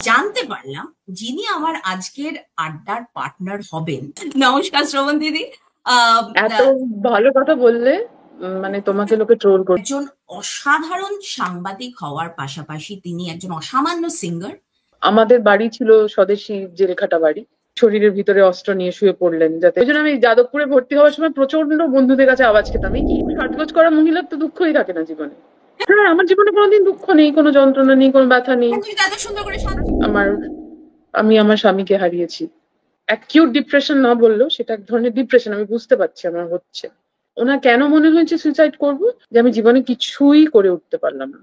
জানতে পারলাম যিনি আমার আজকের আড্ডার পার্টনার হবেন। নমস্কার শ্রবণ দিদি। আহ, এত আহ, ভালো কথা বললে। মানে তোমাকে লোকে ট্রোল করবে। একজন অসাধারণ সাংবাদিক হওয়ার পাশাপাশি তিনি একজন অসামান্য সিঙ্গার। আমাদের বাড়ি ছিল স্বদেশী জেলখাটা বাড়ি। শরীরের ভিতরে অস্ত্র নিয়ে শুয়ে পড়লেন, যাতে ওই জন্য আমি যাদবপুরে ভর্তি হওয়ার সময় প্রচন্ড বন্ধুদের কাছে আওয়াজ খেতাম, এই কি সাজগোজ করা মহিলার তো দুঃখই থাকে না জীবনে। হ্যাঁ, আমার জীবনে কোনোদিন দুঃখ নেই, কোনো যন্ত্রণা নেই, কোনো ব্যথা নেই। তুমি তো এত সুন্দর করে আমার আমি আমার স্বামীকে হারিয়েছি। অ্যাকিউট ডিপ্রেশন না বললেও সেটা এক ধরনের ডিপ্রেশন, আমি বুঝতে পারছি আমার হচ্ছে। ওনার কেন মনে হয়েছে সুইসাইড করব? যে আমি জীবনে কিছুই করে উঠতে পারলাম না,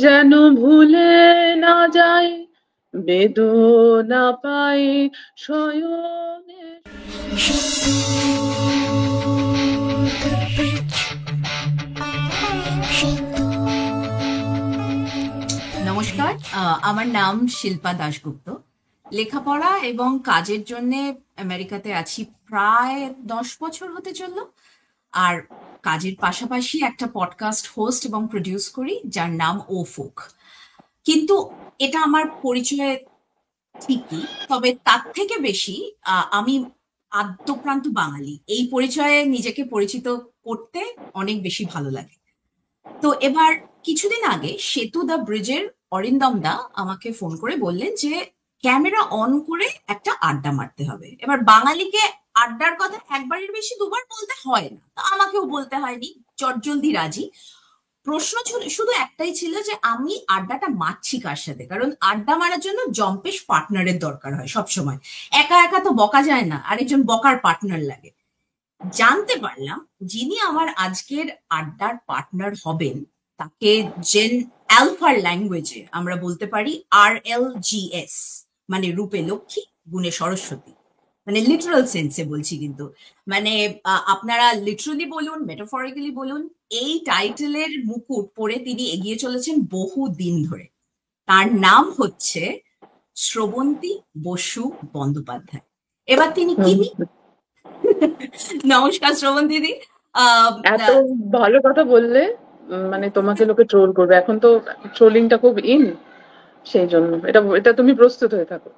যেন ভুলে না যাই, বেদনা পাই শয়নে। নমস্কার। আমার নাম শিল্পা দাশগুপ্ত। লেখাপড়া এবং কাজের জন্য আমেরিকাতে আছি প্রায় 10 বছর হতে চললো। আর কাজের পাশাপাশি একটা পডকাস্ট হোস্ট এবং প্রডিউস করি যার নাম ও ফোক। কিন্তু এটা আমার পরিচয় ঠিকই, তবে তার থেকে বেশি আমি আদ্যপ্রান্ত বাঙালি, এই পরিচয়ে নিজেকে পরিচিত করতে অনেক বেশি ভালো লাগে। তো এবার কিছুদিন আগে সেতু দা ব্রিজের অরিন্দম দা আমাকে ফোন করে বললেন যে ক্যামেরা অন করে একটা আড্ডা মারতে হবে। এবার বাঙালিকে আড্ডার কথা একবারের বেশি দুবার বলতে হয় না, তো আমাকেও বলতে হয়নি, চটজলদি রাজি। প্রশ্ন শুধু একটাই ছিল যে আমি আড্ডাটা মারছি কার সাথে, কারণ আড্ডা মারার জন্য জম্পেশ পার্টনারের দরকার হয় সব সময়। একা একা তো বকা যায় না, আরেকজন বকার পার্টনার লাগে। জানতে পারলাম যিনি আমার আজকের আড্ডার পার্টনার হবেন তাকে জেন অ্যালফার ল্যাঙ্গুয়েজে আমরা বলতে পারি RLGS, মানে রূপে লক্ষ্মী গুণে সরস্বতী। মানে লিটারাল সেন্সে বলছি কিন্তু। মানে আপনারা লিটারালি বলুন, মেটাফরিক্যালি বলুন, এই টাইটেলের মুকুট পরে তিনি এগিয়ে চলেছেন বহু দিন ধরে। তার নাম হচ্ছে শ্রবন্তী বসু বন্দ্যোপাধ্যায়। এবার তিনি কি হুম। নমস্কার শ্রবণ দিদি। আহ, এত আহ, ভালো কথা বললে। মানে তোমাকে লোকে ট্রোল করবে, এখন তো ট্রোলিংটা খুব ইন। সেই জন্য এটা এটা তুমি প্রস্তুত হয়ে থাকো।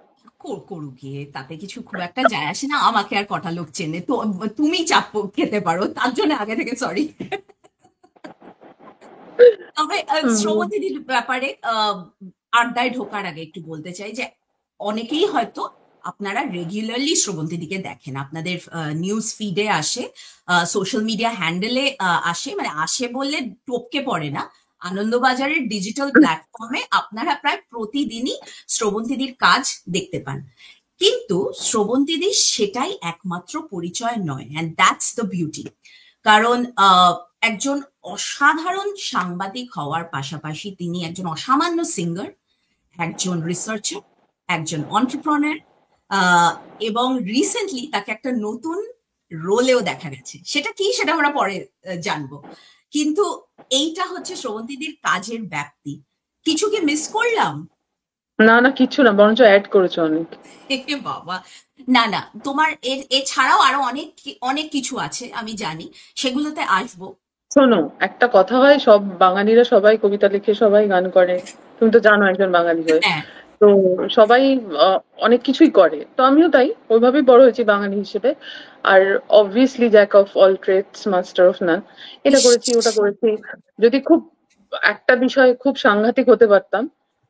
করুক গিয়ে, তাতে কিছু খুব একটা যায় আসে না, আমাকে আর কটা লোক চেনে তো। তুমি চাপ খেতে পারো, তার জন্য আগে থেকে সরি। তবে হুম। শ্রবণ দিদির ব্যাপারে আড্ডায় ঢোকার আগে একটু বলতে চাই যে অনেকেই হয়তো আপনারা রেগুলারলি শ্রবণ দিদিকে দেখেন, আপনাদের নিউজ ফিডে আসে, সোশ্যাল মিডিয়া হ্যান্ডেলে আসে, মানে আসে বললে টপকে পড়ে না। আনন্দবাজারের ডিজিটাল প্ল্যাটফর্মে আপনারা প্রায় প্রতিদিনই শ্রবণ দিদির কাজ দেখতে পান। কিন্তু শ্রবণ দিদির সেটাই একমাত্র পরিচয় নয়, অ্যান্ড দ্যাটস দ্য বিউটি। কারণ একজন অসাধারণ সাংবাদিক হওয়ার পাশাপাশি তিনি একজন অসামান্য সিঙ্গার, একজন রিসার্চার, একজন অন্টারপ্রনার, এবং রিসেন্টলি তাকে একটা নতুন রোলেও দেখা গেছে। সেটা কি, সেটা আমরা পরে জানবো। কিন্তু এইটা হচ্ছে শ্রবন্তীদির কাজের ব্যাপ্তি। কিছু কি মিস করলাম? না না, কিচ্ছু না, বরঞ্চ অ্যাড করেছো অনেক। এ বাবা! না, না, তোমার এছাড়াও আরো অনেক অনেক কিছু আছে আমি জানি, সেগুলোতে আসবো। শোনো, একটা কথা হয়, সব বাঙালিরা সবাই কবিতা লিখে, সবাই গান করে। তুমি তো জানো একজন বাঙালি হয়ে। হ্যাঁ, তো সবাই অনেক কিছুই করে, তো আমিও তাই ওইভাবেই বড় হয়েছি বাঙালি হিসেবে। আর obviously jack of all trades master of none. এটা ইস, করেছি, ওটা করেছি। যদি খুব একটা বিষয় খুব সাংঘাতিক হতে পারতাম,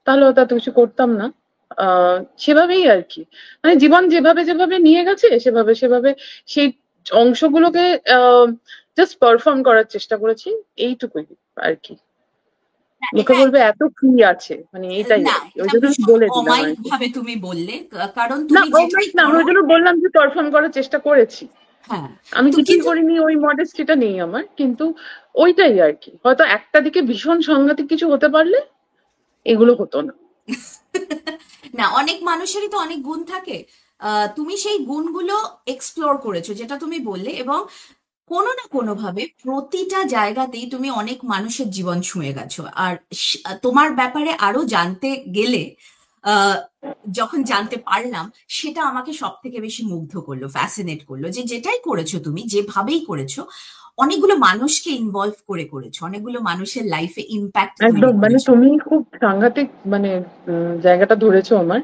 তাহলে হয়তো এত কিছু করতাম না। আহ সেভাবেই আর কি। মানে জীবন যেভাবে যেভাবে নিয়ে গেছে, সেভাবে সেভাবে সেই অংশগুলোকে জাস্ট পারফর্ম করার চেষ্টা করেছি, এইটুকুই আর কি। না, লোকে এটা বলবে এত কি আছে, মানে এটাই না, আর কি, ওই এটা জন্য আমি ভীষণ বলে দিলাম আর অমায়িক কি। ভাবে তুমি বললে, কারণ না, তুমি যেটাই অমায়িক না, আমি করো। ওই জন্য বললাম যে পারফর্ম করার চেষ্টা করেছি। হ্যাঁ, আমি তো কিছুই কিন্তু করিনি, ওই মডেস্টিটা নেই আমার, কিন্তু ওইটাই আর কি। হয়তো একটা দিকে ভীষণ সাংঘাতিক কিছু হতে পারলে এগুলো হতো না। না, অনেক মানুষেরই তো অনেক গুণ থাকে। তুমি সেই গুণগুলো এক্সপ্লোর করেছো যেটা তুমি বললে, এবং কোনো না কোনো ভাবে প্রতিটা জায়গাতেই তুমি অনেক মানুষের জীবন ছুঁয়ে গেছো। আর তোমার ব্যাপারে আরো জানতে গেলে, আহ, যখন জানতে পারলাম, সেটা আমাকে সব থেকে বেশি মুগ্ধ করলো, ফ্যাসিনেট করলো, যে যেটাই করেছো তুমি, যেভাবেই করেছো, অনেকগুলো মানুষকে ইনভলভ করে করেছো, অনেকগুলো মানুষের লাইফে ইম্প্যাক্ট তৈরি একদম, মানে করেছো। তুমি খুব সাংঘাতিক মানে জায়গাটা ধরেছো আমার।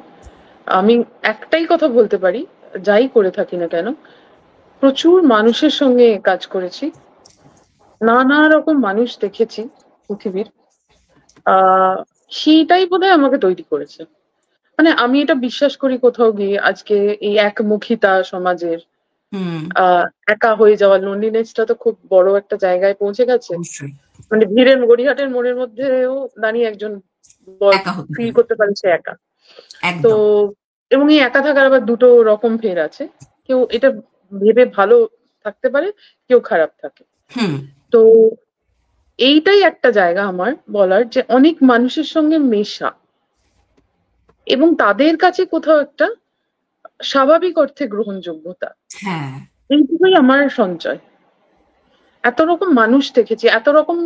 আমি একটাই কথা বলতে পারি, যাই করে থাকি না কেন, প্রচুর মানুষের সঙ্গে কাজ করেছি, নানা রকম মানুষ দেখেছি পৃথিবীর। আহ সেইটাই বোধহয় আমাকে তৈরি করেছে। মানে আমি এটা বিশ্বাস করি কোথাও গিয়ে, আজকে এই একমুখিতা সমাজের, হুম। আহ একা হয়ে যাওয়া, লোনলিনেসটা তো খুব বড় একটা জায়গায় পৌঁছে গেছে। অবশ্যই। মানে গড়িয়াহাটের মোড়ের মধ্যেও দাঁড়িয়ে একজন একা হতে ফিল পারে। করতে পারে সে একা। তো একদম। এবং এই একা থাকার আবার দুটো রকম ফের আছে। কেউ এটা ভেবে ভালো থাকতে পারে, কেউ খারাপ থাকে। হুম। তো এইটাই একটা জায়গা আমার বলার, যে অনেক মানুষের সঙ্গে মেশা এবং তাদের কাছে কোথাও একটা স্বাভাবিক অর্থে গ্রহণযোগ্যতা, হ্যাঁ। এইটুকুই আমার সঞ্চয়। এত রকম মানুষ দেখেছি, এত রকম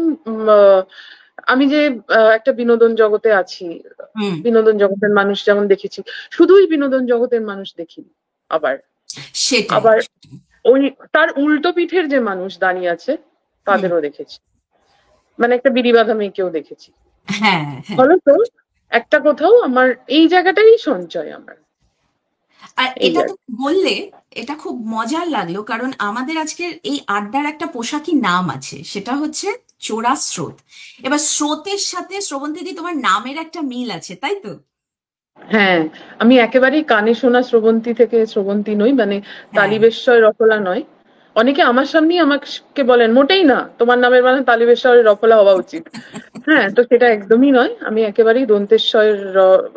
আমি যে একটা বিনোদন জগতে আছি, হুম। বিনোদন জগতের মানুষ যেমন দেখেছি, শুধুই বিনোদন জগতের মানুষ দেখিনি। আবার সেটাই। আবার ওই তার উল্টো পিঠের যে মানুষ দাঁড়িয়ে আছে হুম। তাদেরও দেখেছি। মানে একটা বিড়ি বাঁধা মেয়েকেও দেখেছি। হ্যাঁ, হ্যাঁ। ফলত একটা কোথাও আমার এই জায়গাটাই সঞ্চয় আমার। আর এই এটা আর তুমি বললে, এটা খুব মজার লাগলো, কারণ আমাদের আজকের এই আড্ডার একটা পোশাকি নাম আছে, সেটা হচ্ছে চোরা স্রোত। এবার স্রোতের সাথে শ্রবন্তীদি তোমার নামের একটা মিল আছে, তাই তো? হ্যাঁ, আমি একেবারেই কানে শোনা শ্রবন্তী থেকে শ্রবন্তী নই, মানে হ্যাঁ। তালিবেশ্বর রফলা নয়। অনেকে আমার সামনেই আমাকে বলেন, মোটেই না, তোমার নামের মানে তালিবেশ্বরের রফলা হওয়া উচিত। হ্যাঁ, তো সেটা একদমই নয়। আমি একেবারেই দন্তেশ্বরের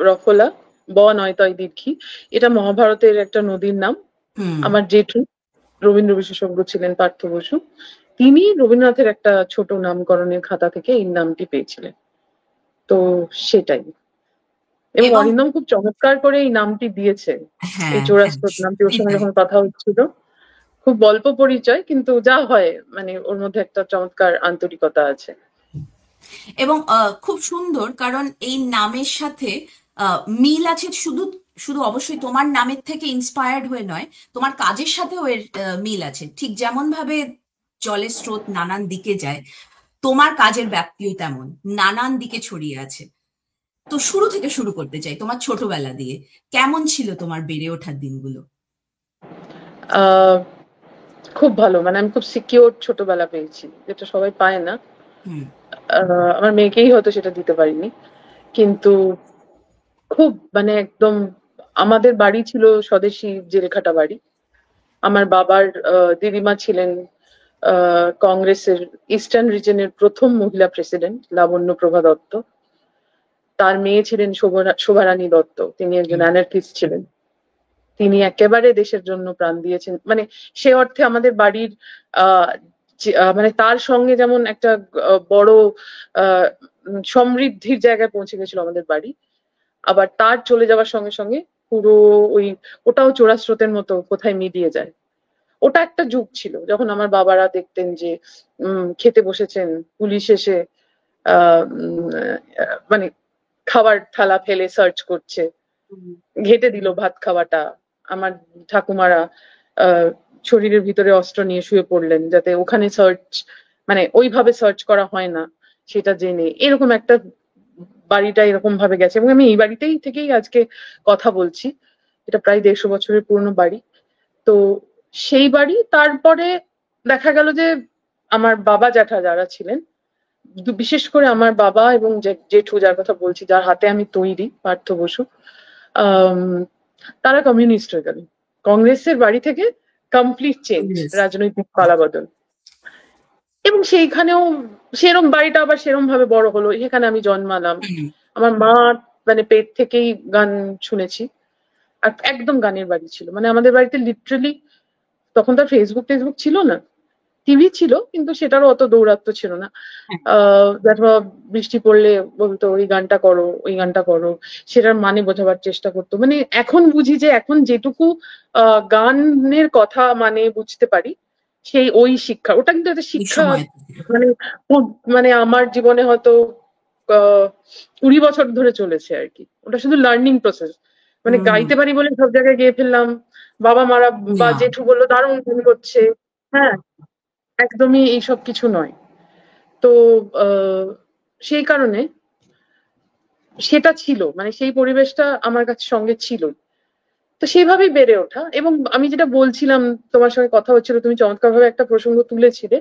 রফলা, ব নয় তয় দীর্ঘী। এটা মহাভারতের একটা নদীর নাম। হুম। আমার জেঠু রবীন্দ্র বিশেষজ্ঞ ছিলেন পার্থ বসু, তিনি রবীন্দ্রনাথের একটা ছোট নামকরণের খাতা থেকে এই নামটি পেয়েছিলেন। তো সেটাই। এবং এবং অরিন্দম খুব চমৎকার করে এই নামটি দিয়েছে, এই হ্যাঁ, হ্যাঁ, চোরাস্রোত নামটি। ওর সত্যি সঙ্গে তাই। যখন কথা হচ্ছিল, খুব অল্প পরিচয়, কিন্তু যা হয় মানে ওর মধ্যে একটা চমৎকার আন্তরিকতা আছে। এবং খুব সুন্দর, কারণ এই নামের সাথে মিল আছে, শুধু শুধু অবশ্যই তোমার নামের থেকে ইন্সপায়ার্ড হয়ে নয়, তোমার কাজের সাথেও এর মিল আছে। ঠিক যেমন ভাবে জলের স্রোত নানান দিকে যায়, তোমার কাজের ব্যাপ্তিও তেমন নানান দিকে ছড়িয়ে আছে। তো শুরু থেকে শুরু করতে চাই, তোমার ছোটবেলা দিয়ে কেমন ছিল তোমার বেড়ে ওঠার দিনগুলো? আহ খুব ভালো, মানে আমি খুব সিকিউর ছোটবেলা পেয়েছি, যেটা সবাই পায় না। হুম। আমার মেয়েকেই হয়তো সেটা দিতে পারিনি, কিন্তু খুব মানে একদম, আমাদের বাড়ি ছিল স্বদেশী জেলেখাটা বাড়ি। আমার বাবার দিদিমা ছিলেন কংগ্রেসের ইস্টার্ন রিজনের প্রথম মহিলা প্রেসিডেন্ট লাবণ্য প্রভা দত্ত। তার মেয়ে ছিলেন শোভারানী দত্ত, তিনি একজন হুম। অ্যানার্কিস্ট ছিলেন। তিনি একেবারে দেশের জন্য প্রাণ দিয়েছেন, মানে সে অর্থে আমাদের বাড়ির আহ মানে তার সঙ্গে যেমন একটা বড় আহ সমৃদ্ধির জায়গায় পৌঁছে গেছিল আমাদের বাড়ি, আবার তার চলে যাওয়ার সঙ্গে সঙ্গে পুরো ওই ওটাও চোরা স্রোতের মতো কোথায় মিলিয়ে যায়। ওটা একটা যুগ ছিল যখন আমার বাবারা দেখতেন যে খেতে বসেছেন, পুলিশ এসে মানে খাবার থালা ফেলে সার্চ করছে, ঘেঁটে দিল ভাত খাওয়াটা। আমার ঠাকুমারা আহ শরীরের ভিতরে অস্ত্র নিয়ে শুয়ে পড়লেন, যাতে ওখানে সার্চ, মানে ওইভাবে সার্চ করা হয় না সেটা জেনে। এরকম একটা, বাড়িটা এরকম ভাবে গেছে। এবং আমি এই বাড়িতেই থেকেই আজকে কথা বলছি। এটা প্রায় 150 বছরের পুরনো বাড়ি। তো সেই বাড়ি, তারপরে দেখা গেল যে আমার বাবা জ্যাঠা যারা ছিলেন, বিশেষ করে আমার বাবা এবং জেঠু যার কথা বলছি, যার হাতে আমি তৈরি, পার্থ বসু, আম, তারা কমিউনিস্ট হয়ে গেল। কংগ্রেসের বাড়ি থেকে কমপ্লিট চেঞ্জ, কংগ্রেস। রাজনৈতিক পালাবদল। এবং সেইখানেও সেরম বাড়িটা আবার সেরম ভাবে বড় হলো, সেখানে আমি জন্মালাম। হুম। আমার মা মানে পেট থেকেই গান শুনেছি। আর একদম গানের বাড়ি ছিল, মানে আমাদের বাড়িতে লিটারেলি, তখন তো ফেসবুক টেসবুক ছিল না, টিভি ছিল কিন্তু সেটারও অত দৌরাত্ম্য ছিল না। হ্যাঁ। দেখো, বৃষ্টি পড়লে বলতো ওই গানটা করো, ওই গানটা করো, সেটার মানে বোঝাবার চেষ্টা করতো। মানে এখন বুঝি যে এখন যেটুকু গানের কথা মানে বুঝতে পারি, সেই ওই শিক্ষা, ওটা কিন্তু একটা এই শিক্ষা। সময়। মানে মানে আমার জীবনে হয়তো আহ 20 বছর ধরে চলেছে আর কি। ওটা শুধু লার্নিং প্রসেস। মানে হুম। গাইতে পারি বলে সব জায়গায় গেয়ে ফেললাম, বাবা মারা বা না। জেঠু বললো দারুণ গান করছে। হ্যাঁ, একদমই এইসব কিছু নয়। তো সেই কারণে সেটা ছিল, মানে সেই পরিবেশটা আমার কাছে সঙ্গে ছিল। তো সেভাবেই বেড়ে ওঠা। এবং আমি যেটা বলছিলাম, তোমার সঙ্গে কথা হচ্ছিল, তুমি চমৎকারভাবে একটা প্রসঙ্গ তুলেছিলে।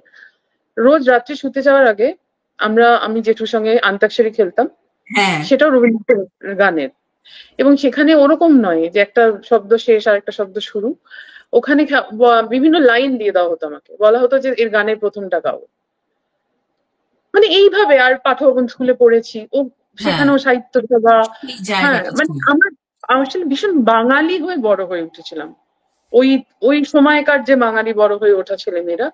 রোজ রাত্রে শুতে যাওয়ার আগে আমি জেঠুর সঙ্গে আন্তাক্ষরী খেলতাম, হ্যাঁ। সেটাও রবীন্দ্রনাথ গানের। এবং সেখানে ওরকম নয় যে একটা শব্দ শেষ আর একটা শব্দ শুরু। ওখানে বিভিন্ন লাইন দিয়ে দেওয়া হতো, আমাকে বলা হতো যে এর গানের প্রথমটা গাও। মানে এইভাবে। আর পাঠভবন স্কুলে পড়েছি, ও হ্যাঁ, সেখানেও সাহিত্য সভা। এই হ্যাঁ, জায়গাটা মানে ছিল। আমার আসলে ভীষণ বাঙালি হয়ে বড় হয়ে উঠেছিলাম। ওই ওই সময়কার যে বাঙালি বড় হয়ে ওঠা ছেলেমেয়েরা,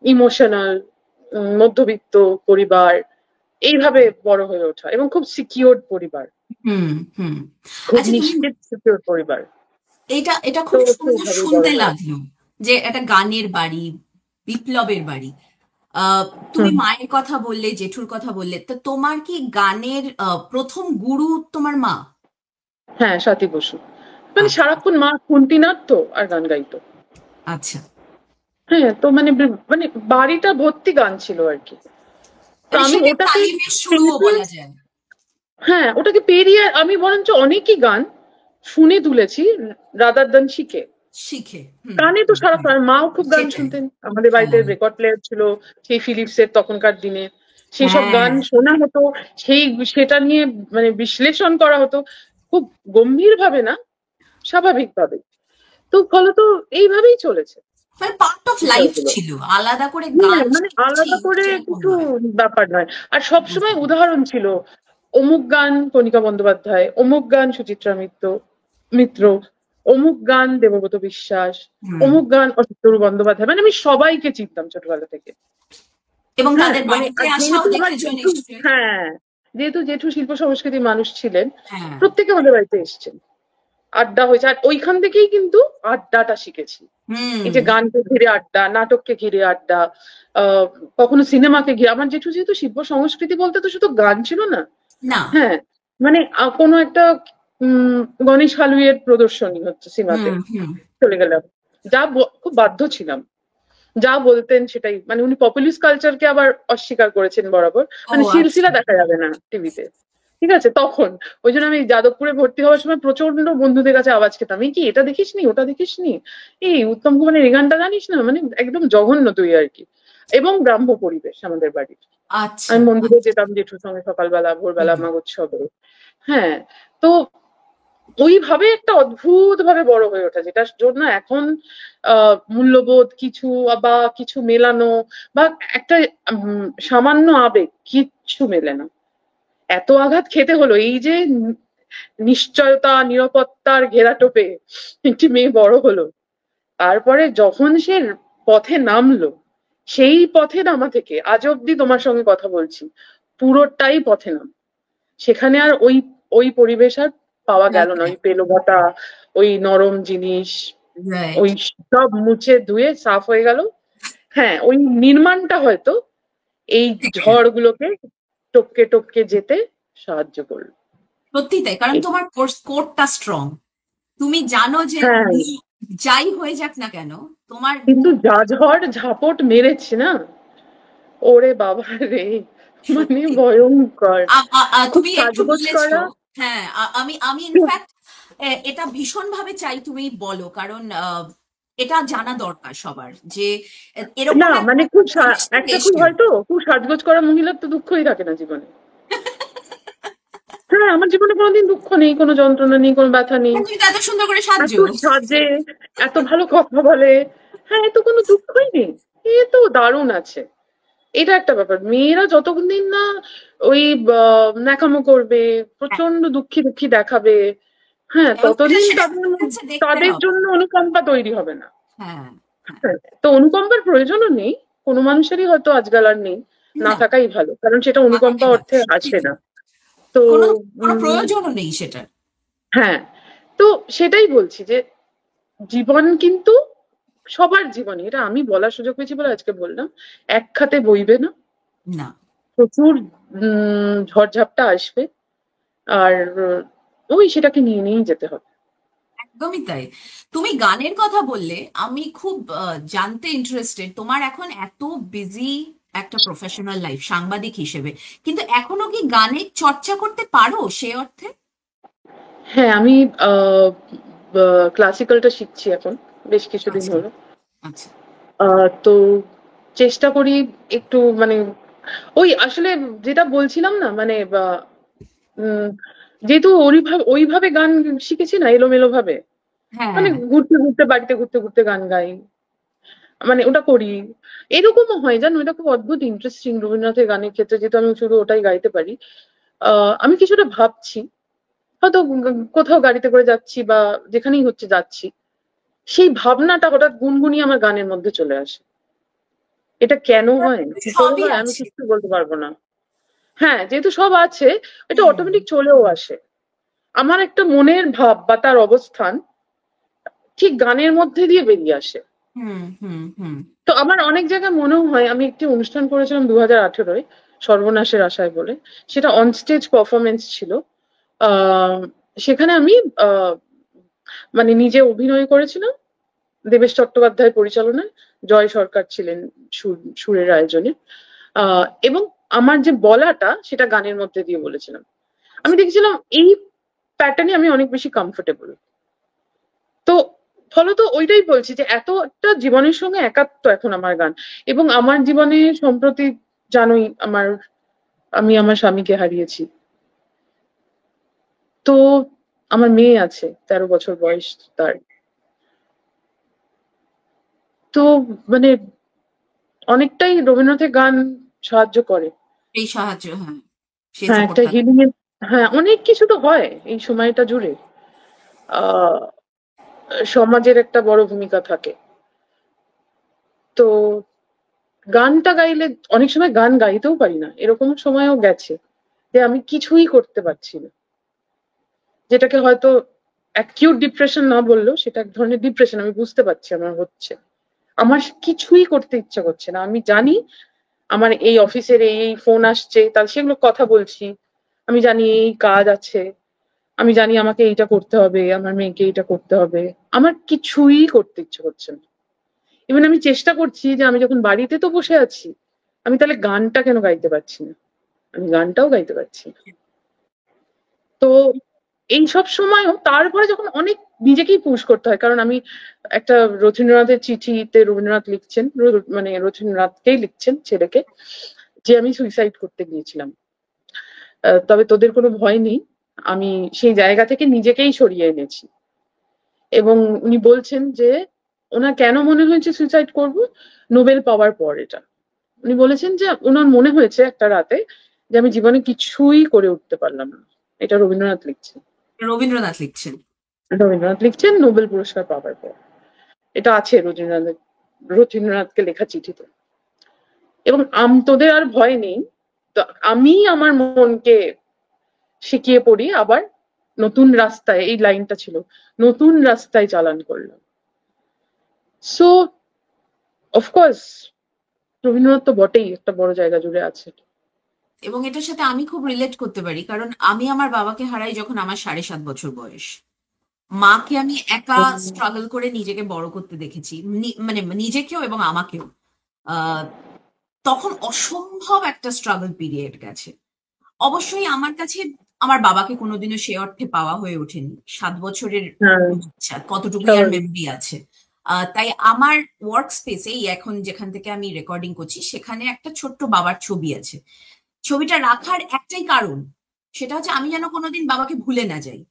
ইমোশনাল, মধ্যবিত্ত পরিবার, এইভাবে বড় হয়ে ওঠা, এবং খুব সিকিউরড পরিবার, হুম, হুম। খুব আচ্ছা, তুমি নিশ্চিত সিকিউর পরিবার। এটা এটা তো খুব সুন্দর সেইভাবেই বড় শুনতে হয়। লাগলো যে একটা গানের বাড়ি, বিপ্লবের বাড়ি। আহ, তুমি হুম। মায়ের কথা বললে, জেঠুর কথা বললে, তো তোমার কি গানের প্রথম গুরু তোমার মা? হ্যাঁ, স্বাতী বসু। মানে আচ্ছা, সারাক্ষণ মা খুন্তি নাড়তো আর গান গাইতো। আচ্ছা। হ্যাঁ, তো মানে মানে বাড়িটা ভর্তি গান ছিল আর কি। তো মানে আমি সেটা ওটাকে তালিমের শুরুও পেরিয়ে, বলা যায়। হ্যাঁ ওটাকে পেরিয়ে আমি বরঞ্চ অনেকই গান শুনে তুলেছি রাদার দ্যান শিখে। শিখে। হুম, গানে তো হুম, হুম। সারাক্ষণ, মাও খুব গান সেটাই। শুনতেন, আমাদের বাড়িতে হ্যাঁ, রেকর্ড প্লেয়ার ছিল সেই ফিলিপসের তখনকার দিনে। সেই সব হ্যাঁ। গান শোনা হতো, সেই সেটা নিয়ে মানে বিশ্লেষণ করা হতো, খুব গম্ভীর ভাবে না, স্বাভাবিক ভাবে। তো ফলত এইভাবেই চলেছে মানে পার্ট অফ লাইফ বিষয়গুলো। ছিল, আলাদা করে হ্যাঁ, গান মানে শিখছি আলাদা করে সেরকম কিছু নয়। ব্যাপার নয়। আর সবসময় একদম। উদাহরণ ছিল, অমুক গান কণিকা বন্দ্যোপাধ্যায়, অমুক গান সুচিত্রা মিত্র, অমুক গান দেবব্রত বিশ্বাস, হুম। অমুক গান অসিতরু বন্দ্যোপাধ্যায়। মানে আমি সবাইকে চিনতাম ছোটবেলা থেকে। এবং হ্যাঁ, তাদের মানে বাড়িতে আর আসাও যেহেতু আমার দেখেছো জেঠু, নিশ্চয়ই। হ্যাঁ, যেহেতু জেঠু শিল্প সংস্কৃতির মানুষ ছিলেন, হ্যাঁ। প্রত্যেকে আমাদের বাড়িতে এসেছেন, আড্ডা হয়েছে। আর ওইখান থেকেই কিন্তু আড্ডাটা শিখেছি। হুম। এই যে গানকে ঘিরে আড্ডা, নাটককে ঘিরে আড্ডা, আহ কখনো সিনেমাকে ঘিরে। আমার জেঠু যেহেতু শিল্প সংস্কৃতি বলতে তো শুধু গান ছিল না। না। হ্যাঁ, মানে কোনো একটা গণেশ হালুইয়ের প্রদর্শনী হচ্ছে সিনেমাতে, হুম, হুম। চলে গেলাম। খুব বাধ্য ছিলাম, যা বলতেন সেটাই। মানে উনি পপুলিস্ট কালচারকে আবার অস্বীকার করেছেন বরাবর। ও মানে আচ্ছা। সিলসিলা দেখা যাবে না টিভিতে, ঠিক আছে তখন। ওই জন্য আমি যাদবপুরে ভর্তি হওয়ার সময় প্রচন্ড বন্ধুদের কাছে আওয়াজ খেতাম, এই কি এটা দেখিসনি, ওটা দেখিসনি, এই উত্তম কুমারের এই গানটা জানিস না। মানে একদম জঘন্য তুই আর কি। এবং গ্রাম্য পরিবেশ আমাদের বাড়ির। আচ্ছা, আমি মন্দিরে আচ্ছা। যেতাম জেঠুর সঙ্গে সকালবেলা ভোরবেলা হুম। মাগোৎসবে। হ্যাঁ। তো ওইভাবে একটা অদ্ভুত ভাবে বড় হয়ে ওঠা, যেটার জন্য এখন মূল্যবোধ কিছু বা কিছু মেলানো বা একটা সামান্য আবেগ কিচ্ছু মেলে না। এত আঘাত খেতে হলো এই যে নিশ্চয়তা নিরাপত্তার ঘেরাটোপে একটি মেয়ে বড় হলো। তারপরে যখন সে পথে নামলো, সেই পথে নামা থেকে আজ অব্দি তোমার সঙ্গে কথা বলছি, পুরোটাই পথে নাম। সেখানে আর ওই ওই পরিবেশ আর পাওয়া গেল না, ওই পেলবতা, ওই নরম জিনিস, রাইট। ওই সব মুছে ধুয়ে সাফ হয়ে গেল। হ্যাঁ, ওই নির্মাণটা হয়তো এই ঝড়গুলোকে টপকে টপকে যেতে সাহায্য করলো। সত্যি তাই, কারণ এই- তোমার কোরটা স্ট্রং। তুমি জানো যে হ্যাঁ, যাই হয়ে যাক না কেন, তোমার কিন্তু যা ঝড় ঝাপট মেরেছে না, ওরে বাবা রে, মানে সত্যি। ভয়ঙ্কর। খুব তুমি একটু সাজগোজ বলেছো। করা। হ্যাঁ, আমি আমি ইনফ্যাক্ট এটা ভীষণ ভাবে চাই তুমি বলো, কারণ এটা জানা দরকার সবার যে না এরকম একটা মানে খুব পরিস্থিতি একটা খুব এসেও। হয়তো খুব সাজগোজ করা মহিলার তো দুঃখই থাকে না জীবনে। হ্যাঁ, আমার জীবনে কোনোদিন দুঃখ নেই, কোনো যন্ত্রণা নেই, কোনো ব্যথা নেই। তুমি তো এত সুন্দর করে এত সাজো। সাজে, এত ভালো কথা বলে। হ্যাঁ, এ তো কোনো দুঃখই নেই, এ তো দারুণ আছে। এটা একটা ব্যাপার। মেয়েরা যতদিন না ওই ন্যাকামো করবে, প্রচন্ড দুঃখী দুঃখী দেখাবে, হ্যাঁ এবং সেটা ততদিন সেটা তাদের হচ্ছে দেখতে তাদের হবে। জন্য অনুকম্পা তৈরি হবে না। হ্যাঁ, হ্যাঁ। হ্যাঁ, তো অনুকম্পার প্রয়োজনও নেই, কোনো মানুষেরই হয়তো আজকাল আর নেই। না না, থাকাই ভালো, কারণ সেটা না অনুকম্পা থাকাই ভালো, অর্থে সত্যি আসে তাই। না। তো কোনো কোনো উম প্রয়োজনও নেই সেটার। হ্যাঁ, তো সেটাই বলছি যে জীবন কিন্তু সবার জীবনে, এটা আমি বলার সুযোগ পেয়েছি বলে আজকে বললাম, এক খাতে বইবে না। না। প্রচুর ঝড়ঝাপটা আসবে। আর ওই সেটাকে নিয়ে নিয়েই যেতে হবে। একদমই তাই। তুমি গানের কথা বললে, আমি খুব জানতে ইন্টারেস্টেড। তোমার এখন এত বিজি একটা প্রফেশনাল লাইফ সাংবাদিক হিসেবে, কিন্তু এখনো কি গানের চর্চা করতে পারো সে অর্থে? হ্যাঁ, আমি ক্লাসিক্যালটা শিখছি এখন, বেশ কিছুদিন আচ্ছা, হলো। আচ্ছা। তো চেষ্টা করি একটু, মানে ওই আসলে যেটা বলছিলাম না, মানে উম, যেহেতু ওইভাবে গান শিখেছি না, এলোমেলো ভাবে, মানে হ্যাঁ। ঘুরতে ঘুরতে, বাড়িতে ঘুরতে ঘুরতে গান গাই, মানে ওটা করি। এরকমও হয় জানো, এটা খুব অদ্ভুত ইন্টারেস্টিং রবীন্দ্রনাথের গানের ক্ষেত্রে, যেহেতু আমি শুধু ওটাই গাইতে পারি। আমি কিছুটা ভাবছি, হয়তো কোথাও গাড়িতে করে যাচ্ছি বা যেখানেই হচ্ছে যাচ্ছি, সেই ভাবনাটা হঠাৎ গুনগুনিয়ে আমার গানের মধ্যে চলে আসে। এটা কেন হয়, কি করে সবই হয়, আমি আছে। কিছু বলতে পারবো না। হ্যাঁ, যেহেতু সব আছে, এটা হুম, অটোমেটিক চলেও আসে। আমার একটা মনের ভাব বা তার অবস্থান ঠিক গানের মধ্যে দিয়ে বেরিয়ে আসে। হুম, হুম, হুম। তো আমার অনেক জায়গায় মনেও হয়, আমি একটি অনুষ্ঠান করেছিলাম 2018-য়, সর্বনাশের আশায় বলে। সেটা অন স্টেজ পারফরমেন্স ছিল। আহ সেখানে আমি আহ মানে নিজে অভিনয় করেছিলাম, দেবেশ চট্টোপাধ্যায়ের পরিচালনায়। জয় সরকার ছিলেন সুরের আয়োজনে। এবং আমার যে বলাটা, সেটা গানের মধ্যে দিয়ে বলেছিলাম। আমি দেখেছিলাম এই প্যাটার্নে আমি অনেক বেশি কমফোর্টেবল। তো ফলত ওইটাই বলছি যে এতটা জীবনের সঙ্গে একাত্ম এখন আমার গান। এবং আমার জীবনে সম্প্রতি, জানোই, আমি আমার স্বামীকে হারিয়েছি। তো আমার মেয়ে আছে, 13 বছর বয়স তার। তো মানে অনেকটাই রবীন্দ্রনাথের গান সাহায্য করে। সেই সাহায্য, হ্যাঁ, সেই হ্যাঁ, সাপোর্ট একটা থাকে। হিলিং এর। হ্যাঁ, অনেক কিছু তো হয় এই সময়টা জুড়ে। আহ সমাজের একটা বড় ভূমিকা থাকে। তো গানটা গাইলে, অনেক সময় গান গাইতেও পারি না, এরকম সময়ও গেছে যে আমি কিছুই করতে পারছি না, যেটাকে হয়তো অ্যাকিউট ডিপ্রেশন না বললেও সেটা এক ধরনের ডিপ্রেশন, আমি বুঝতে পারছি আমার হচ্ছে। আমার কিছুই করতে ইচ্ছা করছে না। আমি জানি আমার এই অফিসের এই ফোন আসছে, তাহলে সেগুলো কথা বলছি। আমি জানি এই কাজ আছে, আমি জানি আমাকে এইটা করতে হবে, আমার মেয়েকে এইটা করতে হবে। আমার কিছুই করতে ইচ্ছে করছে না। ইভেন আমি চেষ্টা করছি যে আমি যখন বাড়িতে তো বসে আছি, আমি তাহলে গানটা কেন গাইতে পারছি না। আমি গানটাও গাইতে পারছি না। তো এই সব সময়ও তারপরে যখন অনেক নিজেকেই পুশ করতে হয়, কারণ আমি একটা রথীন্দ্রনাথের চিঠিতে রবীন্দ্রনাথ লিখছেন, মানে রথীন্দ্রনাথকেই লিখছেন ছেলেকে, যে আমি সুইসাইড করতে গিয়েছিলাম। তবে তোদের কোনো ভয় নেই, আমি সেই জায়গা থেকে নিজেকেই সরিয়ে এনেছি। এবং উনি বলছেন যে ওনার কেন মনে হয়েছে সুইসাইড করব, নোবেল পাওয়ার পর এটা। উনি বলেছেন যে ওনার মনে হয়েছে একটা রাতে যে আমি জীবনে কিছুই করে উঠতে পারলাম না। এটা রবীন্দ্রনাথ লিখছেন। রবীন্দ্রনাথ লিখছেন। রবীন্দ্রনাথ লিখছেন নোবেল পুরস্কার পাওয়ার পর। এটা আছে রবীন্দ্রনাথকে লেখা চিঠিতে। এবং তোদের আর ভয় নেই। তো আমি আমার মনকে শিখিয়ে পড়ি আবার নতুন রাস্তায়, এই লাইনটা ছিল, নতুন রাস্তায় চালান করলাম। সো অফকোর্স রবীন্দ্রনাথ তো বটেই, একটা বড় জায়গা জুড়ে আছে। এবং এটার সাথে আমি খুব রিলেট করতে পারি, কারণ আমি আমার বাবাকে হারাই যখন আমার 7.5 বছর বয়স। মাকে আমি একা স্ট্রাগল করে নিজেকে বড় করতে দেখেছি, মানে নিজেকেও এবং আমাকেও। আহ তখন অসম্ভব একটা স্ট্রাগল পিরিয়ড গেছে। অবশ্যই আমার কাছে আমার বাবাকে কোনোদিনও সে অর্থে পাওয়া হয়ে ওঠেনি। 7 বছরের হ্যাঁ, বাচ্চা, কতটুকুই আর স্বাভাবিক। মেমরি আছে। তাই আমার ওয়ার্ক স্পেসে, এখন যেখান থেকে আমি রেকর্ডিং করছি, সেখানে একটা ছোট্ট বাবার ছবি আছে। ছবিটা রাখার একটাই কারণ, সেটা হচ্ছে আমি যেন কোনোদিন বাবাকে ভুলে না যাই।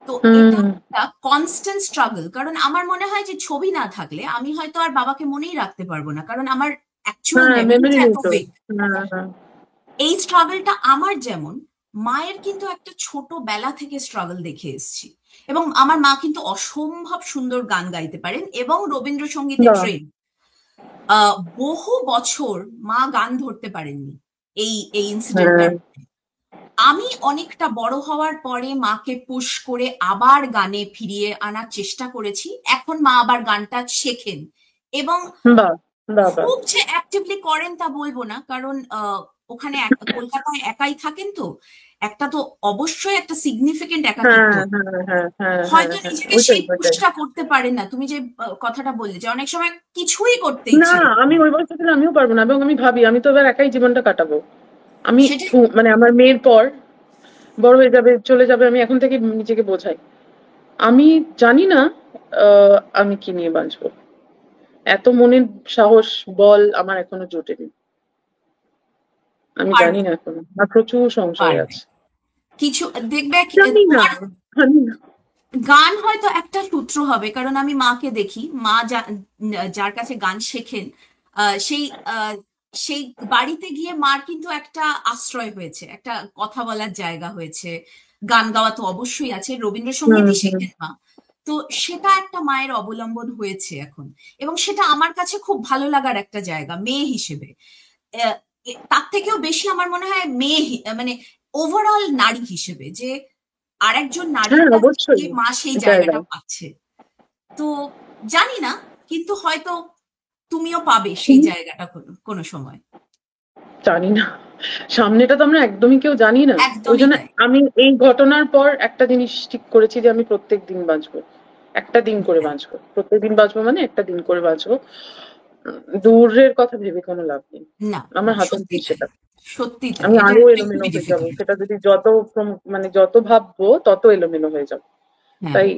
তো এটা হুম। একটা কনস্ট্যান্ট স্ট্রাগল, কারণ আমার মনে হয় যে ছবি না থাকলে আমি হয়তো আর বাবাকে মনেই রাখতে পারবো না, কারণ আমার অ্যাকচুয়াল হ্যাঁ, মেমোরি মেমোরিটা নেই এত তো। weak। হ্যাঁ, হ্যাঁ। এই স্ট্রাগলটা আমার যেমন, মায়ের কিন্তু একটা ছোটবেলা থেকে স্ট্রাগল দেখে এসেছি। এবং আমার মা কিন্তু অসম্ভব সুন্দর গান গাইতে পারেন এবং রবীন্দ্রসঙ্গীতে বাহ! ট্রেন। বহু বছর মা গান ধরতে পারেননি এই এই হ্যাঁ। ইনসিডেন্টটার। আমি অনেকটা বড় হওয়ার পরে মাকে পুশ করে আবার গানে ফিরিয়ে আনার চেষ্টা করেছি। এখন মা আবার গানটা শেখেন এবং বাহ! বাহ! বাহ! খুব যে অ্যাক্টিভলি করেন তা বলবো না, কারণ ওখানে কলকাতায় একাই থাকেন তো। একটা তো অবশ্যই একটা সিগনিফিকেন্ট হ্যাঁ একাকিত্ব। হ্যাঁ হ্যাঁ হ্যাঁ হ্যাঁ হয়তো হ্যাঁ, নিজেকে ওইটাই সেই ওইটাই। পুশটা করতে পারে না, তুমি যে কথাটা বললে যে অনেক সময় কিছুই করতে না, ইচ্ছে করে আমি না। ওই বয়সে ছিলাম, আমিও পারবো না, এবং আমি ভাবি আমি তো এবার একাই জীবনটা কাটাবো। আমি সেটা মানে আমার মেয়ের পর বড় হয়ে যাবে, চলে যাবে, আমি এখন থেকে নিজেকে বোঝাই আমি জানি না আমি কি নিয়ে বাঁচবো। এত মনের সাহস, বল আমার এখনো জোটেনি। আমি জানি পারবে, না এখনো, আর প্রচুর সংশয় পারবে। আছে। কিছু দেখবে জানি না, তোমার জানি না। গান হয়তো একটা সূত্র হবে, কারণ আমি মাকে দেখি, মা যার কাছে গান শেখেন, সেই সেই বাড়িতে গিয়ে মার কিন্তু একটা আশ্রয় হয়েছে, একটা কথা বলার জায়গা হয়েছে। গান গাওয়া তো অবশ্যই আছে, হুম রবীন্দ্রসঙ্গীতই হুম। শেখেন মা। তো সেটা একটা মায়ের অবলম্বন হয়েছে এখন, এবং সেটা আমার কাছে খুব ভালো লাগার একটা জায়গা মেয়ে হিসেবে। আহ, তার থেকেও বেশি আমার মনে হয় মেয়ে মানে ওভারঅল নারী হিসেবে, যে আরেকজন নারীর হ্যাঁ কাছে অবশ্যই, গিয়ে মা সেই জায়গা। জায়গাটা পাচ্ছে। তো জানি না, কিন্তু হয়তো তুমিও পাবে সেই জায়গাটা কোনো কোনো সময়। জানি না, সামনেটা তো আমরা একদমই কেউ জানি না। ওই একদমই জন্য তাই। আমি এই ঘটনার পর একটা জিনিস ঠিক করেছি যে আমি প্রত্যেক দিন বাঁচবো, একটা দিন করে বাঁচবো, প্রত্যেকদিন বাঁচবো মানে একটা দিন করে বাঁচবো। দূরের কথা ভেবে কোনো লাভ নেই, না, আমার না, হাতের সত্যি দিন তাই, সেটা। সত্যি তাই, আমি এটা আরো এটা এলোমেলো খুবই হয়ে যাবো, ডিফিকাল্ট। সেটা যদি যত মানে যত ভাববো তত এলোমেলো হয়ে যাবো। হ্যাঁ। তাই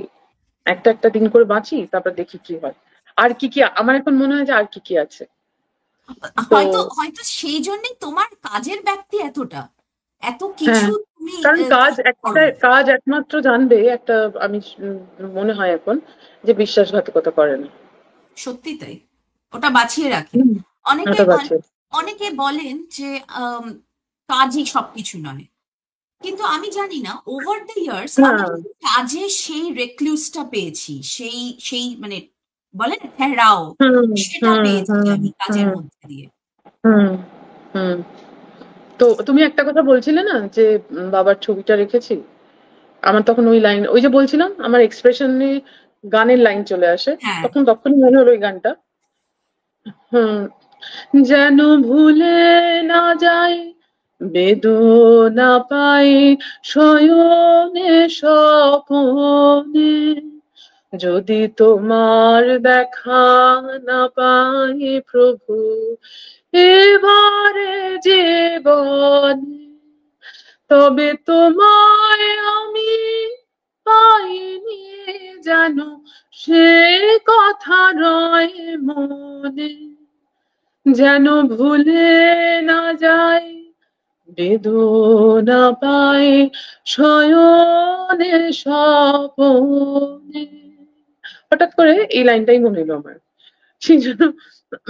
একটা একটা দিন করে বাঁচি, তারপর দেখি কি হয়। আর কি কি আমার এখন মনে হয় যে আর কি কি আছে। তো হয়তো হয়তো সেই জন্যই তোমার কাজের ব্যাপ্তি এতটা, এত কিছু হ্যাঁ, তুমি কারণ করো। কাজ একমাত্র জানবে একটা, আমি মনে হয় এখন যে বিশ্বাসঘাতকতা করে না। সত্যি তাই, ওটা বাঁচিয়ে রাখে। হুম, অনেকে ওটা বাঁচে। অনেকে বলেন যে আম, কাজই সবকিছু নয়, কিন্তু আমি জানি না, ওভার দ্য ইয়ার্স না। আমি কিন্তু কাজে সেই রেকলুসটা পেয়েছি, সেই সেই মানে বলে না ঠেরাও, হুম সেটা হুম পেয়েছি হুম আমি কাজের হুম মধ্যে দিয়ে। হুম হুম। তো তুমি একটা কথা বলছিলে না যে বাবার ছবিটা রেখেছি, আমার তখন ওই লাইন, ওই যে বলছিলাম আমার এক্সপ্রেশনে গানের লাইন চলে আসে, হ্যাঁ। তখন তখনই মনে হলো ওই গানটা। হুম। যেন ভুলে না যাই, বেদনা পাই শয়নে স্বপনে, যদি তোমার দেখা না পাই প্রভু এবারে জীবনে, তবে তোমায় আমি পাইনি যেন, সে কথা রয় মনে, যেন ভুলে না যাই, বেদনা পাই শয়নে স্বপনে। হঠাৎ করে এই লাইনটাই মনে এলো আমার, সেই জন্য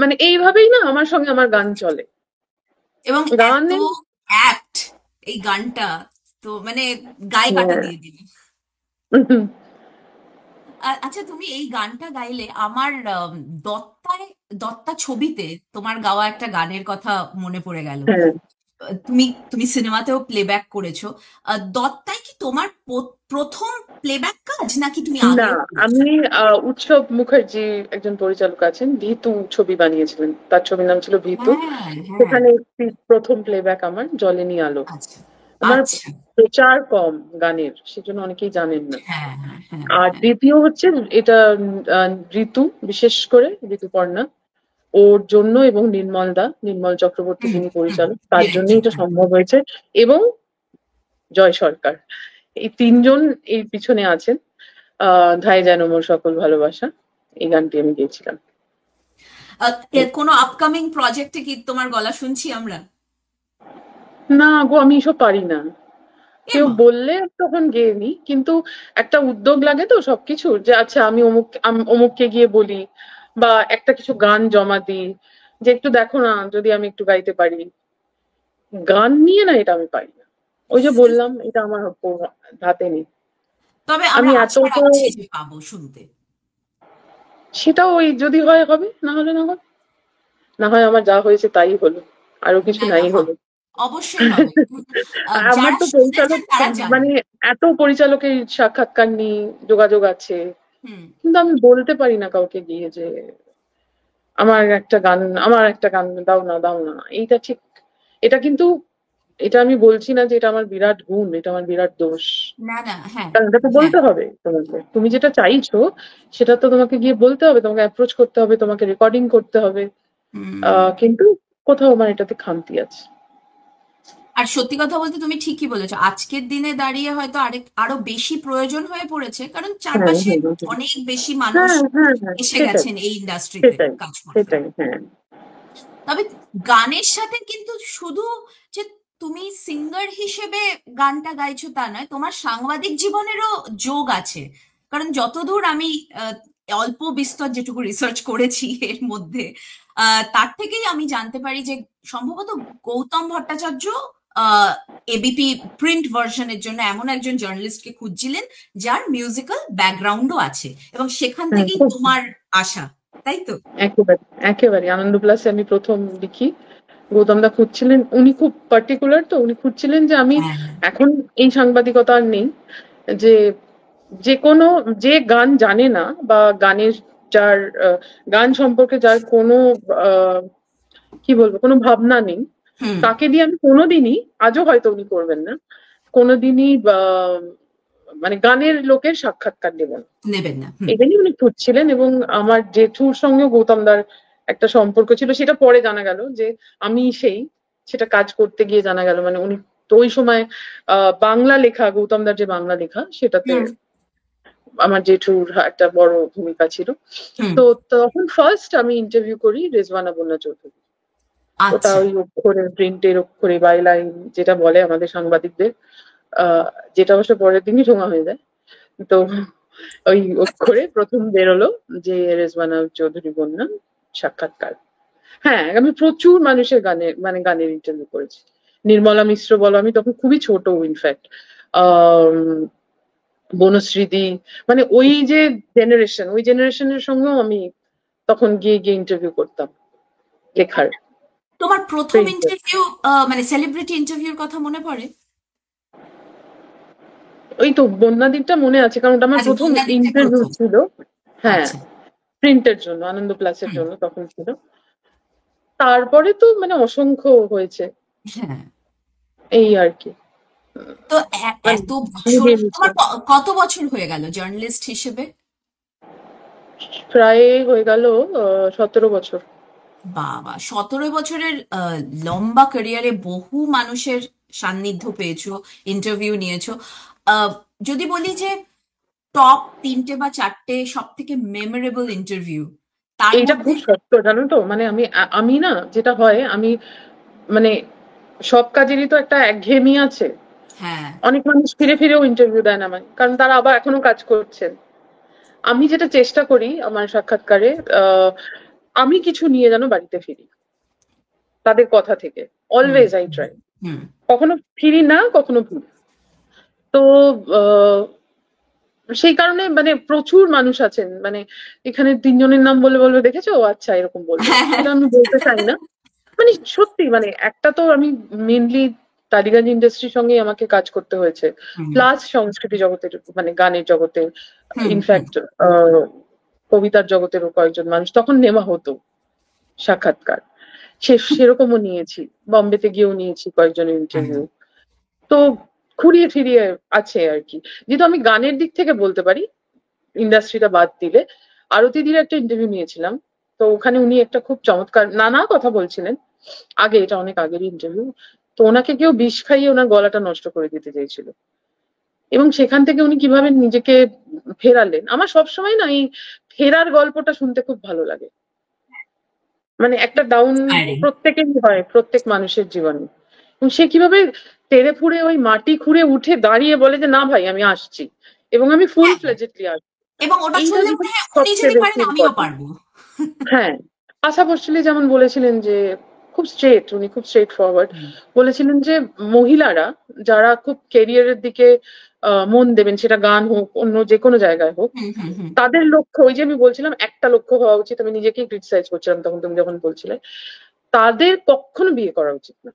মানে এইভাবেই না আমার সঙ্গে আমার গান চলে। এবং এত গানে অ্যাপ্ট এই গানটা, তো মানে গায়ে কাটা হ্যাঁ। দিয়ে দিল। আচ্ছা, তুমি এই গানটা গাইলে আমার দত্তায়, দত্তা ছবিতে তোমার গাওয়া একটা গানের কথা মনে পড়ে গেল। হ্যাঁ। তুমি তুমি সিনেমাতেও প্লেব্যাক করেছো। দত্তাই কি তোমার প্রথম প্লেব্যাক কাজ, নাকি তুমি না, আগেও করেছো? আমি উৎসব মুখার্জি একজন পরিচালক আছেন, ভিতু ছবি বানিয়েছিলেন, তার ছবির নাম ছিল ভিতু। হ্যাঁ, হ্যাঁ। সেখানে একটি প্রথম প্লেব্যাক আমার, জলেনি আলো। আচ্ছা, আমার আচ্ছা। প্রচার কম গানের, সেজন্য অনেকেই জানেন না। হ্যাঁ, হ্যাঁ, হ্যাঁ, আর হ্যাঁ। দ্বিতীয় হচ্ছে এটা ঋতু, বিশেষ করে ঋতুপর্ণা ওর জন্য, এবং নির্মল চক্রবর্তী হুম, যিনি হুম। পরিচালক, তার জন্যই ডিরেক্টর, এটা হ্যাঁ। সম্ভব হয়েছে। এবং জয় সরকার, এই তিনজন এই পিছনে আছেন। ধায় যেন মোর সকল ভালোবাসা, এই গানটি আমি গেয়েছিলাম। কোনো আপকামিং প্রজেক্টে কি তোমার গলা শুনছি আমরা? না গো, আমি এসব পারি না। কেউ এমা। বললে তখন গেয়ে নি, কিন্তু একটা উদ্যোগ লাগে তো সবকিছুর, যে আচ্ছা আমি অমুককে গিয়ে বলি, বা একটা কিছু গান জমা দিই, যে একটু দেখো না যদি আমি একটু গাইতে পারি। গান নিয়ে না, এটা আমি পারি না। ওই যে বললাম, এটা আমার হাতে নেই। তবে আমি আমরা এত আশা তো, রাখছি যে পাবো শুনতে। সেটা ওই যদি হয় হবে, না হলে না হয়। না হয় আমার যা হয়েছে তাই হলো, আরো কিছু না, না, নাই হলো। হবে, অবশ্যই হবে। আমার যারা তো শুনেছেন পরিচালক, তারা মানে জানেন। এত পরিচালকের সাক্ষাৎকার নিই, যোগাযোগ আছে, হুম। কিন্তু আমি বলতে পারি না কাউকে গিয়ে যে আমার একটা গান দাও না, দাও না, এইটা ঠিক। এটা কিন্তু এটা আমি বলছি না যে এটা আমার বিরাট গুণ, এটা আমার বিরাট দোষ। না না, হ্যাঁ কারণ এটা তো হ্যাঁ। বলতে হবে তোমাকে, তুমি যেটা চাইছো সেটা তো তোমাকে গিয়ে বলতে হবে, তোমাকে অ্যাপ্রোচ করতে হবে, তোমাকে রেকর্ডিং করতে হবে। হুম। কিন্তু কোথাও আমার এটাতে খামতি আছে। আর সত্যি কথা বলতে তুমি ঠিকই বলেছো, আজকের দিনে দাঁড়িয়ে হয়তো আরো বেশি প্রয়োজন হয়ে পড়েছে, কারণ হ্যাঁ, চারপাশে হুম, হুম, হুম। অনেক বেশি মানুষ হ্যাঁ, হ্যাঁ, হ্যাঁ, এসে সেটাই, গেছেন এই ইন্ডাস্ট্রিতে সেটাই, কাজ করতে। সেটাই, হ্যাঁ। তবে গানের সাথে কিন্তু শুধু যে তুমি সিঙ্গার হিসেবে গানটা গাইছো তা নয়, তোমার সাংবাদিক জীবনেরও যোগ আছে। কারণ যতদূর আমি আহ, অল্প বিস্তর যেটুকু রিসার্চ করেছি এর মধ্যে, তার থেকেই আমি জানতে পারি যে সম্ভবত গৌতম ভট্টাচার্য এবিপি প্রিন্ট ভার্সনের জন্য এমন একজন জার্নালিস্টকে খুঁজছিলেন যার মিউজিক্যাল ব্যাকগ্রাউন্ডও আছে, এবং সেখান হুম, থেকেই খুব তোমার আশা, তাই তো? একেবারে, একেবারে আনন্দ প্লাসে আমি প্রথম লিখি। গৌতম দা খুঁজছিলেন, উনি খুব পার্টিকুলার, তো উনি খুঁজছিলেন যে আমি হ্যাঁ। এখন এই সাংবাদিকতা আর নেই, যে যে কোনো, যে গান জানে না বা গানের যার গান সম্পর্কে যার কোনো আহ, কি বলবো, কোনো ভাবনা নেই, হুম। তাকে দিয়ে আমি কোনোদিনই, আজও হয়তো উনি করবেন না, কোনোদিনই মানে গানের লোকের সাক্ষাৎকার নেব না। নেবেন না, হুম। এটাই উনি খুঁজছিলেন। এবং আমার জেঠুর সঙ্গে গৌতমদার একটা সম্পর্ক ছিল, সেটা পরে জানা গেল যে আমি সেই, সেটা কাজ করতে গিয়ে জানা গেল, মানে উনি তো ওই সময় বাংলা লেখা, গৌতমদার যে বাংলা লেখা সেটাতে হুম। আমার জেঠুর একটা বড় ভূমিকা ছিল। হুম। তো তখন ফার্স্ট আমি ইন্টারভিউ করি রেজওয়ানা বন্যা চৌধুরী। ওটা আচ্ছা। ওই অক্ষরে, প্রিন্টের অক্ষরে বাই লাইন যেটা বলে আমাদের সাংবাদিকদের, আহ যেটা অবশ্য পরের দিনই ঠোঙা হয়ে যায়। তো ওই অক্ষরে প্রথম বেরোলো যে রেজওয়ানা চৌধুরী বন্যা সাক্ষাৎকার। হ্যাঁ, আমি প্রচুর মানুষের মানে গানের ইন্টারভিউ করেছি। নির্মলা মিশ্র বলো, আমি তখন খুবই ছোট ইনফ্যাক্ট, আহ বনশ্রীদি, মানে ওই যে জেনারেশন, ওই জেনারেশনের সঙ্গেও আমি তখন গিয়ে গিয়ে ইন্টারভিউ করতাম লেখার, তোমার প্রথম প্রিন্টের। ইন্টারভিউ, মানে সেলিব্রিটি ইন্টারভিউর কথা মনে পড়ে? ওই তো বন্যাদ্বীপটা মনে আছে, কারণ ওটা আমার আচ্ছা, প্রথম বন্যাদ্বীপটাই ইন্টারভিউ প্রথম। ছিল। হ্যাঁ, আচ্ছা। প্রিন্টের জন্য, আনন্দ প্লাসের হুম। জন্য তখন ছিল। তারপরে তো মানে অসংখ্য হয়েছে, হ্যাঁ। এই আর কি। তো মানে এত বছর, মিলিয়ে মিশিয়ে তোমার কত বছর হয়ে গেল জার্নালিস্ট হিসেবে? প্রায় হয়ে গেল 17 বছর। বাবা, 17 বছরের লম্বা ক্যারিয়ারে বহু মানুষের সান্নিধ্য পেয়েছো, ইন্টারভিউ নিয়েছো। আহ, যদি বলি যে টপ তিনটে বা চারটে সব থেকে মেমোরেবল ইন্টারভিউ তার এইটা মধ্যে। খুব শক্ত, জানো তো, মানে আমি না, যেটা হয়, আমি মানে সব কাজেরই তো একটা একঘেয়েমি আছে। হ্যাঁ। অনেক মানুষ ফিরে ফিরেও ইন্টারভিউ দেন আমায়, কারণ তারা আবার এখনো কাজ করছেন। আমি যেটা চেষ্টা করি আমার সাক্ষাৎকারে, আহ আমি কিছু নিয়ে যেন বাড়িতে ফিরি তাদের কথা থেকে। হুম। Always I try. হুম। কখনো ফিরি না, কখনো ফিরি। তো আহ, সেই কারণে মানে প্রচুর মানুষ আছেন, মানে এখানে তিনজনের নাম বলে বলবে দেখেছো, ও আচ্ছা এরকম বলবে, সেটা আমি বলতে চাই না। মানে সত্যি, মানে একটা তো আমি মেনলি টালিগঞ্জ ইন্ডাস্ট্রির সঙ্গেই আমাকে কাজ করতে হয়েছে, হুম। প্লাস সংস্কৃতি জগতের, মানে গানের জগতে, হুম। হুম। ইনফ্যাক্ট কবিতার জগতেরও কয়েকজন মানুষ তখন নেওয়া হতো সাক্ষাৎকার। সেরকমও নিয়েছি, বম্বেতে গিয়েও নিয়েছি কয়েকজনের হ্যাঁ। ইন্টারভিউ। তো ঘুরিয়ে ফিরিয়ে আছে আর কি। যেহেতু আমি গানের দিক থেকে বলতে পারি, ইন্ডাস্ট্রিটা বাদ দিলে, আরতিদির একটা ইন্টারভিউ নিয়েছিলাম। তো ওখানে উনি একটা খুব চমৎকার নানা কথা বলছিলেন, আগে, এটা অনেক আগের ইন্টারভিউ। তো ওনাকে কেউ বিষ খাইয়ে ওনার গলাটা নষ্ট করে দিতে চাইছিল, এবং সেখান থেকে উনি কিভাবে নিজেকে ফেরালেন। আমার সবসময় না এই ফেরার গল্পটা শুনতে খুব ভালো লাগে। মানে একটা ডাউন ইন্সপায়ারিং। প্রত্যেকেরই হয়, প্রত্যেক মানুষের জীবনে, এবং সে কিভাবে তেড়ে ফুঁড়ে ওই মাটি খুঁড়ে উঠে দাঁড়িয়ে বলে যে না ভাই আমি আসছি, এবং আমি ফুল হ্যাঁ, ফ্লেজেডলি আসছি। এবং ওটা এইটা শুনলে যেটা মনে হয় উনি যদি সবচেয়ে বেশি পারেন আমিও ইম্পর্টেন্ট। পারবো। হ্যাঁ, আশা ভোঁসলে যেমন বলেছিলেন যে, খুব স্ট্রেট, উনি খুব স্ট্রেট ফরওয়ার্ড হুম। বলেছিলেন যে মহিলারা যারা খুব কেরিয়ারের দিকে মন দেবেন, সেটা গান হোক, অন্য যে কোনো জায়গায় হোক, হুম। হুম। হুম। তাদের লক্ষ্য, ওই যে আমি বলছিলাম একটা লক্ষ্য হওয়া উচিত, আমি নিজেকেই ক্রিটিসাইজ করছিলাম তখন তুমি যখন বলছিলে, তাদের কখনো বিয়ে করা উচিত না।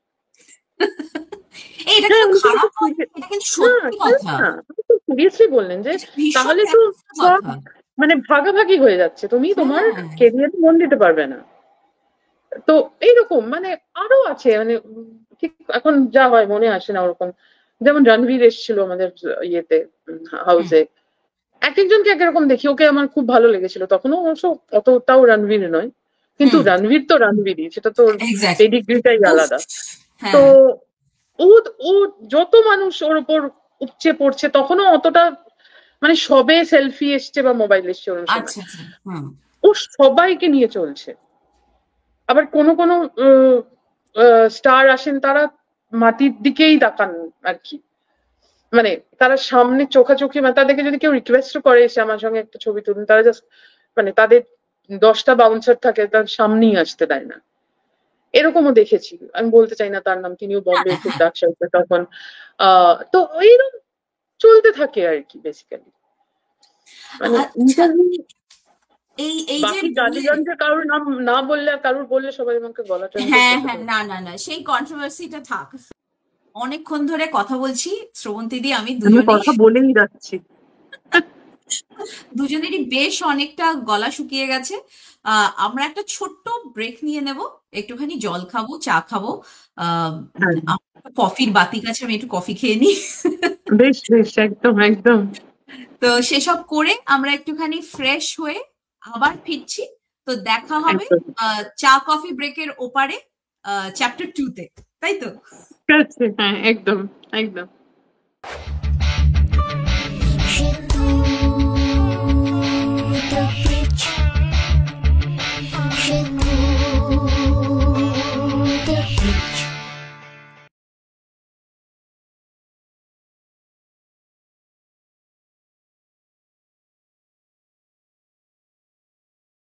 এই, এটা হ্যাঁ, কিন্তু উনি কিন্তু খারাপ হয় না, এটা কিন্তু না, সত্যি খারাপ কথা। না, উনি তো সিরিয়াসলি বললেন যে এটা ভীষণ তাহলে তো যথার্থ সব কথা। মানে ভাগাভাগি হয়ে যাচ্ছে, তুমি তোমার হ্যাঁ। কেরিয়ারে মন দিতে পারবে না। তো এইরকম মানে আরো আছে, মানে ঠিক এখন যা হয় মনে আসে না ওরকম। যেমন রণবীর এসেছিল আমাদের ইয়েতে, হাউসে। এক একজনকে এক রকম দেখি, ওকে আমার খুব ভালো লেগেছিল তখনও, অবশ্য অতটাও রণবীর নয়, কিন্তু হুম। রণবীর তো রণবীরই, সেটা তো এক্স্যাক্টলি। পেডিগ্রিটাই উফ। আলাদা। তো হ্যাঁ। ও ও যত মানুষ ওর উপর উপচে পড়ছে তখনও অতটা, মানে সবে সেলফি এসছে বা মোবাইল এসছে ওরকম সময়, আচ্ছা আচ্ছা। হুম। ও সবাইকে নিয়ে চলছে। আবার কোনো কোনো স্টার আসেন, তারা মাটির দিকেই তাকান আর কি, মানে তারা সামনে চোখাচোখি, মানে তাদেরকে যদি কেউ রিকোয়েস্ট করে এসে আমার সঙ্গে একটা ছবি তুলুন, তারা জাস্ট, মানে তাদের 10টা বাউন্সার থাকে, তার সামনেই আসতে দেয় না। এরকমও দেখেছি, আমি বলতে চাই না তার নাম, তিনিও বম্বের হ্যাঁ খুব হ্যাঁ। ডাক সাইতে তখন। তো এইরকম চলতে থাকে আর কি বেসিক্যালি, মানে আচ্ছা, ইন্টারভিউ। এই এই যে বাকি বললেন। গালিগঞ্জে কারোর নাম না বললে, আর কারোর বললে সবাই আমাকে গলা টেনে হ্যাঁ কেটে হ্যাঁ, দেবে। না না না, সেই কন্ট্রোভার্সিটা থাক। অনেকক্ষণ ধরে কথা বলছি শ্রবন্তী দি, আমি আমি দুজনেই কথা বলেই যাচ্ছি। দুজনেরই বেশ অনেকটা গলা শুকিয়ে গেছে। আমরা একটা ছোট্ট ব্রেক নিয়ে নেব, একটুখানি জল খাবো, চা খাবো। আহ হ্যাঁ, আমার কফির বাতি কাছে, আমি একটু কফি খেয়ে নিই। বেশ বেশ, একদম একদম। তো সেসব করে আমরা একটুখানি ফ্রেশ হয়ে আবার ফিরছি। তো দেখা হবে একদম চা কফি ব্রেকের ওপারে, চ্যাপ্টার 2 তে, তাই তো? ঠিক আছে, হ্যাঁ একদম একদম।